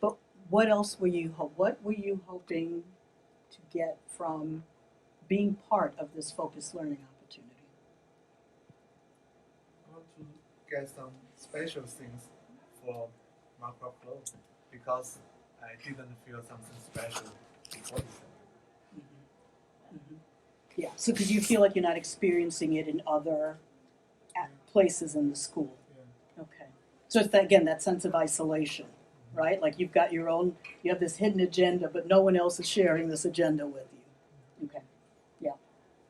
But what else were you hoping to get from being part of this focused learning opportunity? I want to get some special things for macro flow because I didn't feel something special before this. Mm-hmm. Yeah, so because you feel like you're not experiencing it in other places in the school. Yeah. Okay. So it's that, again, that sense of isolation, right? Like you've got your own, you have this hidden agenda, but no one else is sharing this agenda with you. Okay. Yeah.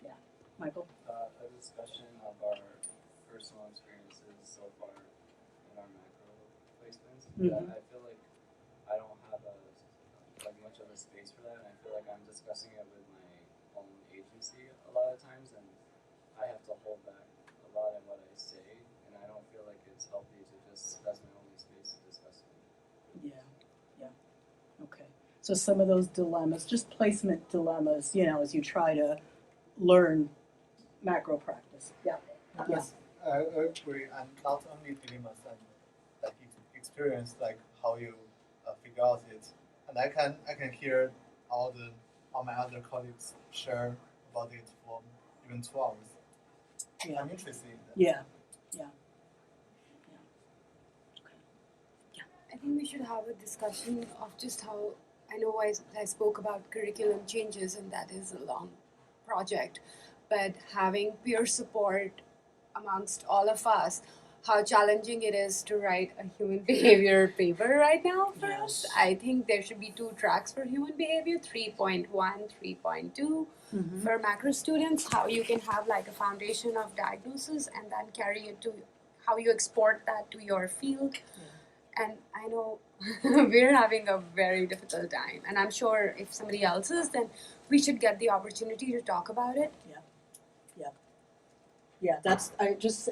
Yeah. Michael? A discussion of our personal experiences so far in our macro placements. Mhm. I feel like I don't have much of a space for that, and I feel like I'm discussing it with my own agency a lot of times, and I have to hold back a lot in what I say, and I don't feel like it's healthy to just that's my only space to discuss it. Yeah. Yeah. Okay. So some of those dilemmas, just placement dilemmas, you know, as you try to learn macro practice. Yeah. Yes, I agree, and not only dilemmas and like experience, like how you figure out it, and I can hear all my other colleagues share about it for even 2 hours. Yeah. I'm interested in that. Yeah. Yeah. I think we should have a discussion of just how, I know I spoke about curriculum changes and that is a long project, but having peer support amongst all of us, how challenging it is to write a human behavior paper right now for us. I think there should be 2 tracks for human behavior, 3.1, 3.2. Mm-hmm. For macro students, how you can have like a foundation of diagnosis and then carry it to how you export that to your field. And I know we're having a very difficult time, and I'm sure if somebody else is, then we should get the opportunity to talk about it. Yeah,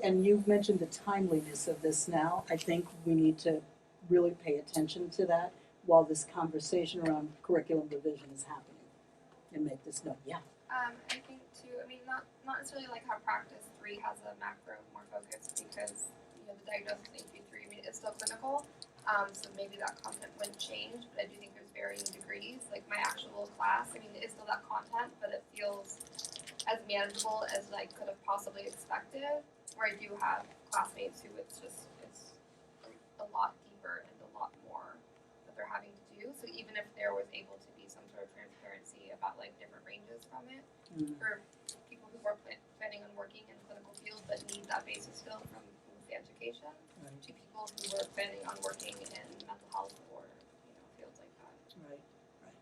and you've mentioned the timeliness of this now. I think we need to really pay attention to that while this conversation around curriculum revision is happening and make this known. Yeah. I think too, I mean, not necessarily like how practice 3 has a macro more focus because, you know, the diagnosis in AP3, I mean, it's still clinical, so maybe that content wouldn't change, but I do think there's varying degrees. Like my actual class, I mean, it is still that content, but it feels as manageable as I could have possibly expected, where I do have classmates who it's a lot deeper and a lot more they're having to do. So even if there was able to be some sort of transparency about like different ranges from it for people who are planning on working in clinical fields but need that basis skill from the education, Right. to people who are planning on working in mental health or fields like that. Right, right.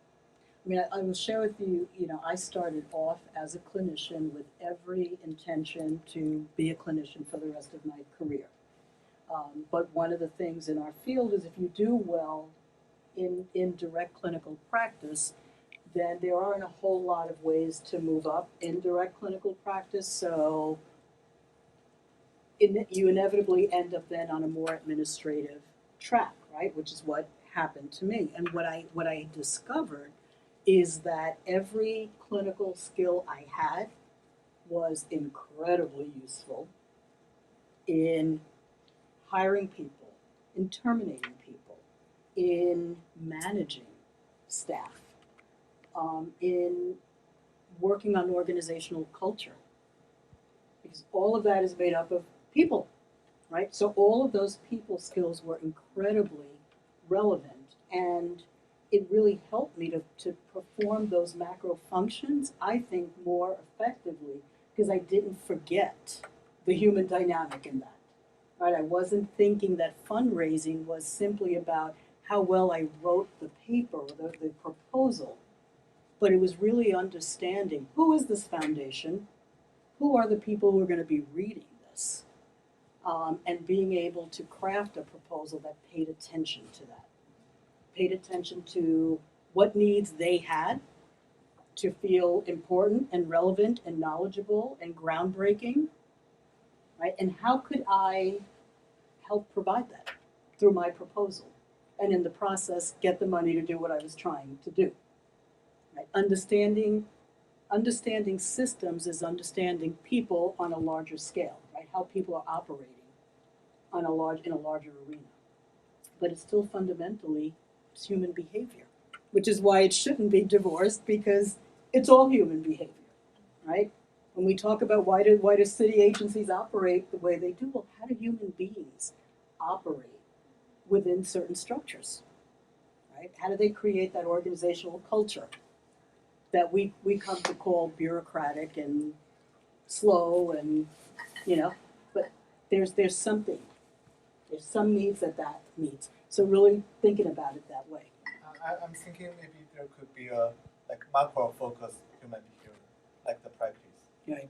I mean, I will share with you, I started off as a clinician with every intention to be a clinician for the rest of my career. But one of the things in our field is if you do well in direct clinical practice, then there aren't a whole lot of ways to move up in direct clinical practice. So you inevitably end up then on a more administrative track, right? Which is what happened to me. And what I discovered is that every clinical skill I had was incredibly useful in hiring people, in terminating people, in managing staff, in working on organizational culture. Because all of that is made up of people, right? So all of those people skills were incredibly relevant, and it really helped me to perform those macro functions, I think, more effectively because I didn't forget the human dynamic in that, right? I wasn't thinking that fundraising was simply about how well I wrote the paper or the proposal, but it was really understanding who is this foundation, who are the people who are going to be reading this, and being able to craft a proposal that paid attention to that, paid attention to what needs they had to feel important and relevant and knowledgeable and groundbreaking, right? And how could I help provide that through my proposal? And in the process, get the money to do what I was trying to do, right? Understanding systems is understanding people on a larger scale, right? How people are operating in a larger arena. But it's still fundamentally human behavior, which is why it shouldn't be divorced, because it's all human behavior, right? When we talk about why do city agencies operate the way they do, well, how do human beings operate within certain structures, right? How do they create that organizational culture that we come to call bureaucratic and slow and, but there's something. There's some needs that meets. So really thinking about it that way. I'm thinking maybe there could be a macro focus human behavior, like the practice. Right.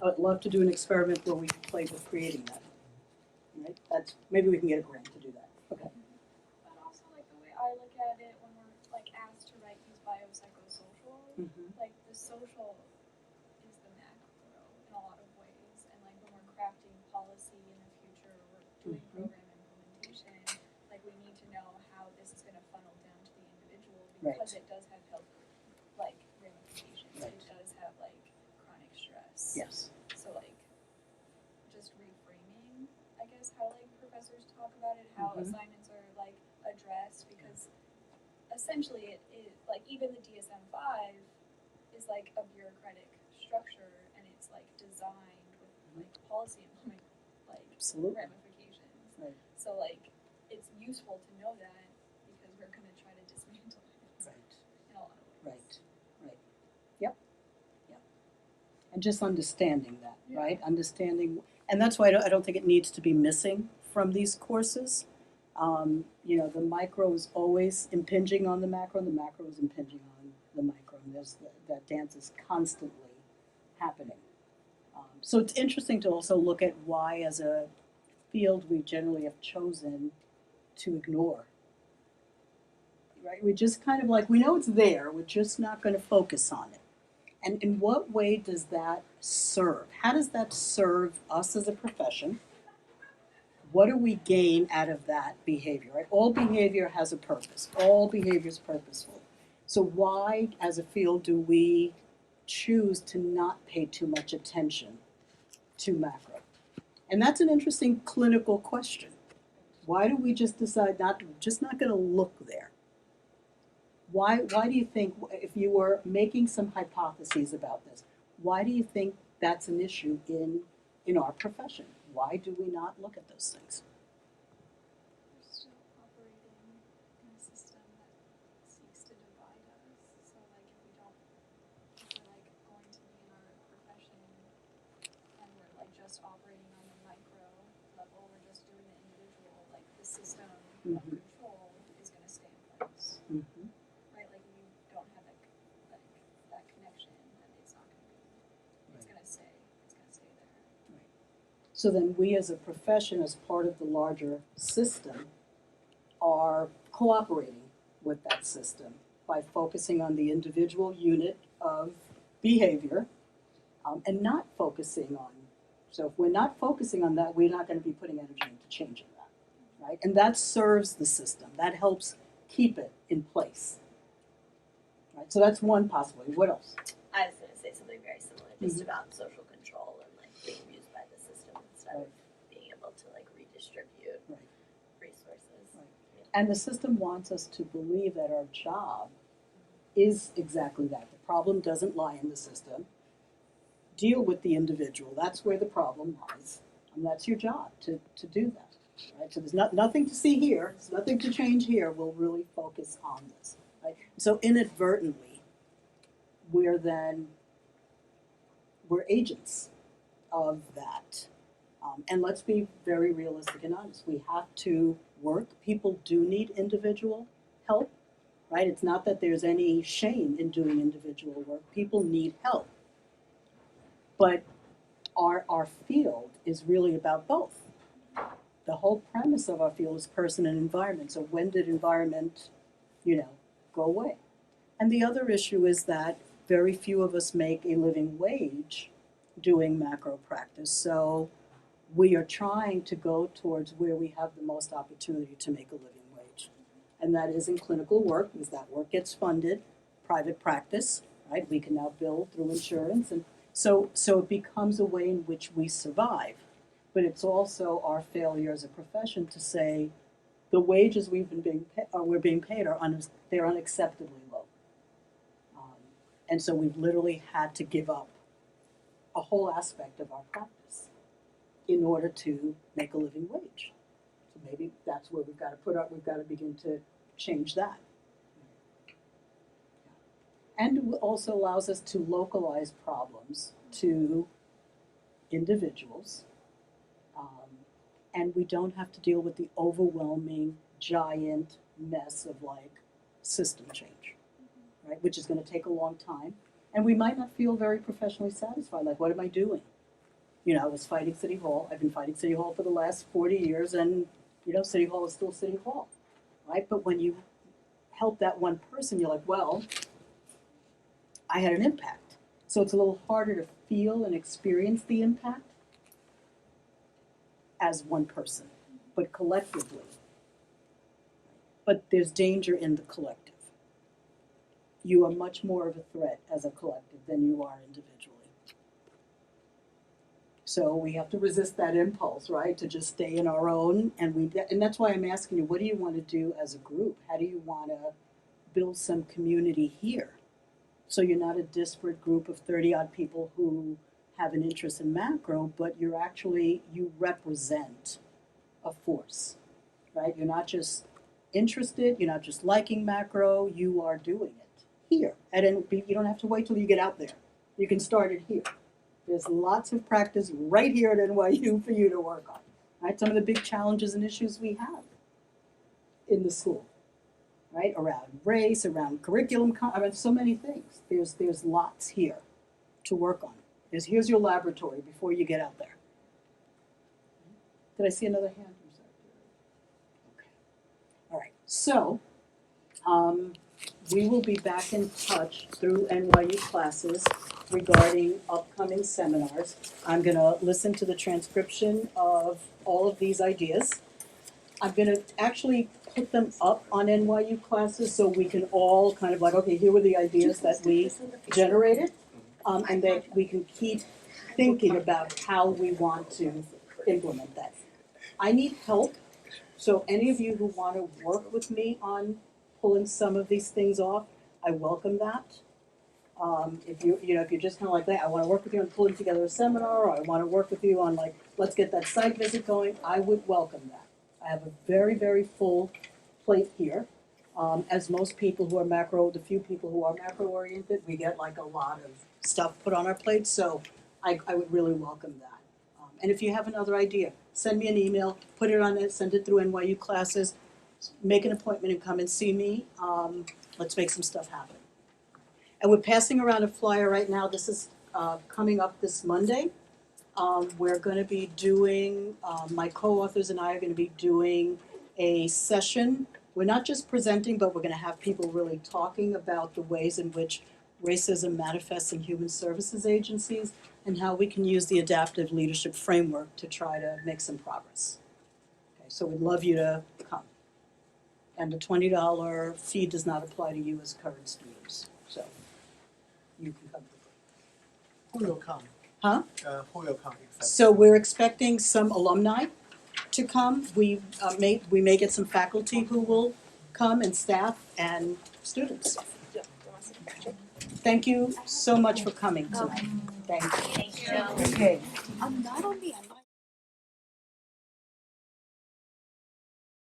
I would love to do an experiment where we can play with creating that. Right? Maybe we can get a grant to do that. Okay. But also, like, the way I look at it when we're, like, asked to write these biopsychosocial, like, the social is the macro in a lot of ways. And, like, when we're crafting policy in the future or doing program implementation, like, we need to know how this is going to funnel down to the individual, because it does have health, like, ramifications. Right. It does have, like, chronic stress. Yes. So, like, just reframing, I guess, how, like, professors talk about it, how assignments are, like, addressed, because essentially it like, even the DSM-5 is, like, a bureaucratic structure, and it's, like, designed with, like, policy implement, like, Absolutely. ramifications. Right. So, like, it's useful to know that, because we're going to try to dismantle it Right. in a lot of ways. Right. Yep. And just understanding that, right? Understanding, and that's why I don't think it needs to be missing from these courses. The micro is always impinging on the macro, and the macro is impinging on the micro, and that dance is constantly happening. So it's interesting to also look at why, as a field, we generally have chosen to ignore. Right? We just kind of we know it's there, we're just not going to focus on it. And in what way does that serve? How does that serve us as a profession? What do we gain out of that behavior? Right? All behavior has a purpose. All behavior is purposeful. So why, as a field, do we choose to not pay too much attention to macro? And that's an interesting clinical question. Why do we just decide not going to look there? Why do you think, if you were making some hypotheses about this, why do you think that's an issue in our profession? Why do we not look at those things? We're still operating in a Mhm. control is gonna stay in place. Mhm. Right, like if you don't have that connection, then it's not gonna be, it's gonna stay there. So then we as a profession, as part of the larger system, are cooperating with that system by focusing on the individual unit of behavior and not focusing on, so if we're not focusing on that, we're not gonna be putting energy into changing that, right? And that serves the system, that helps keep it in place. Right, so that's one possibility. What else? I was gonna say something very similar, just Mhm. about social control and like being used by the system instead of being able to like redistribute Right. resources. Right. And the system wants us to believe that our job is exactly that. The problem doesn't lie in the system. Deal with the individual. That's where the problem lies. And that's your job to do that. Right? So there's nothing to see here, there's nothing to change here. We'll really focus on this. Right? So inadvertently, we're agents of that. And let's be very realistic and honest. We have to work. People do need individual help, right? It's not that there's any shame in doing individual work. People need help. But our field is really about both. The whole premise of our field is person and environment. So when did environment, go away? And the other issue is that very few of us make a living wage doing macro practice. So we are trying to go towards where we have the most opportunity to make a living wage. And that is in clinical work, because that work gets funded, private practice, right? We can now bill through insurance. And so it becomes a way in which we survive. But it's also our failure as a profession to say the wages we're being paid are they're unacceptably low. And so we've literally had to give up a whole aspect of our practice in order to make a living wage. So maybe that's where we've got to begin to change that. And it also allows us to localize problems to individuals. And we don't have to deal with the overwhelming, giant mess of system change, right? Which is going to take a long time. And we might not feel very professionally satisfied. Like, what am I doing? I was fighting City Hall. I've been fighting City Hall for the last 40 years, and City Hall is still City Hall, right? But when you help that one person, you're like, well, I had an impact. So it's a little harder to feel and experience the impact as one person, but collectively. But there's danger in the collective. You are much more of a threat as a collective than you are individually. So we have to resist that impulse, right, to just stay in our own. And that's why I'm asking you, what do you want to do as a group? How do you want to build some community here? So you're not a disparate group of 30-odd people who have an interest in macro, but you represent a force, right? You're not just interested, you're not just liking macro, you are doing it here. And you don't have to wait till you get out there. You can start it here. There's lots of practice right here at NYU for you to work on, right? Some of the big challenges and issues we have in the school, right? Around race, around curriculum, around so many things. There's lots here to work on. Here's your laboratory before you get out there. Did I see another hand? Okay. All right. So we will be back in touch through NYU classes regarding upcoming seminars. I'm going to listen to the transcription of all of these ideas. I'm going to actually put them up on NYU classes so we can all kind of okay, here were the ideas that we generated, and that we can keep thinking about how we want to implement that. I need help, so any of you who want to work with me on pulling some of these things off, I welcome that. If you're just kind of like that, I want to work with you on pulling together a seminar, or I want to work with you on let's get that site visit going, I would welcome that. I have a very, very full plate here. As most people who are the few people who are macro oriented, we get a lot of stuff put on our plate, so I would really welcome that. And if you have another idea, send me an email, put it on it, send it through NYU classes. make an appointment and come and see me. Let's make some stuff happen. And we're passing around a flyer right now. This is coming up this Monday. We're going to be doing, my co-authors and I are going to be doing a session. We're not just presenting, but we're going to have people really talking about the ways in which racism manifests in human services agencies and how we can use the adaptive leadership framework to try to make some progress. Okay, so we'd love you to come. And the $20 fee does not apply to you as current students, so you can come. Who will come? Huh? Who will come? Exactly? So we're expecting some alumni to come. We may get some faculty who will come, and staff and students. Thank you so much for coming tonight. Thank you. Thank you. Okay. Not only